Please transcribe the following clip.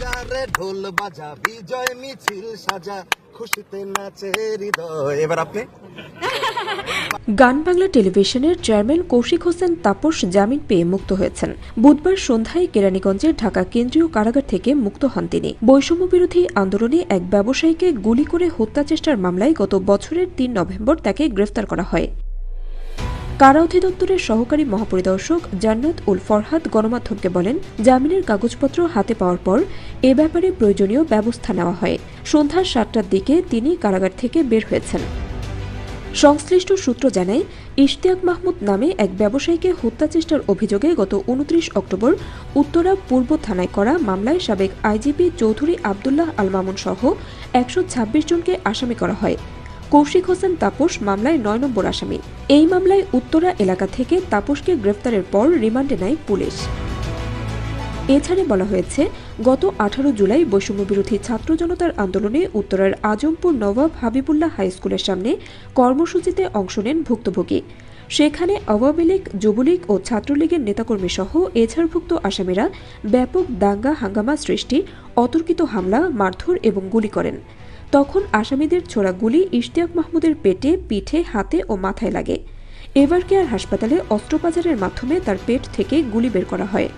বাজা রে ঢোল বাজা, বিজয় মিছিল সাজা, খুশিতে নাচে হৃদয়। এবার আপনি। গান বাংলা টেলিভিশনের চেয়ারম্যান কৌশিক হোসেন তাপস জামিন পেয়ে মুক্ত হয়েছেন। বুধবার সন্ধ্যায় কেরানীগঞ্জের ঢাকা কেন্দ্রীয় কারাগার থেকে মুক্ত হন তিনি। বৈষম্য বিরোধী আন্দোলনে এক ব্যবসায়ীকে গুলি করে হত্যা চেষ্টার মামলায় গত বছরের ৩ নভেম্বর তাকে গ্রেফতার করা হয়। কারা অধিদপ্তরের সহকারী মহাপরিদর্শক জান্নাত উল ফরহাদ গণমাধ্যমকে বলেন, জামিনের কাগজপত্র হাতে পাওয়ার পর এ ব্যাপারে প্রয়োজনীয় ব্যবস্থা নেওয়া হয়। সন্ধ্যা ৭টার দিকে তিনি কারাগার থেকে বের হয়েছেন। সংশ্লিষ্ট সূত্র জানায়, ইশতিয়াক মাহমুদ নামে এক ব্যবসায়ীকে হত্যা চেষ্টার অভিযোগে গত ২৯ অক্টোবর উত্তরা পূর্ব থানায় করা মামলায় সাবেক আইজিপি চৌধুরী আবদুল্লাহ আল মামুন সহ ১২৬ জনকে আসামি করা হয়। কৌশিক হোসেন তাপস মামলায় ৯ নম্বর আসামি। এই মামলায় উত্তরা এলাকা থেকে তাপসকে গ্রেফতারের পর রিমান্ডে নেয় পুলিশ। এছাড়া বলা হয়েছে, গত ১৮ জুলাই বৈষম্যবিরোধী ছাত্র জনতার আন্দোলনে উত্তরার আজমপুর নবাব হাবিবুল্লাহ হাই স্কুলের সামনে কর্মসূচিতে অংশ নেন ভুক্তভোগী। সেখানে আওয়ামী লীগ, যুবলীগ ও ছাত্রলীগের নেতাকর্মী সহ এছাড়ভুক্ত আসামিরা ব্যাপক দাঙ্গা হাঙ্গামা সৃষ্টি, অতর্কিত হামলা, মারধর এবং গুলি করেন। তখন আসামিদের ছোড়া গুলি ইশতিয়াক মাহমুদের পেটে, পিঠে, হাতে ও মাথায় লাগে। এভারকেয়ার হাসপাতালে অস্ত্রোপচারের মাধ্যমে তার পেট থেকে গুলি বের করা হয়।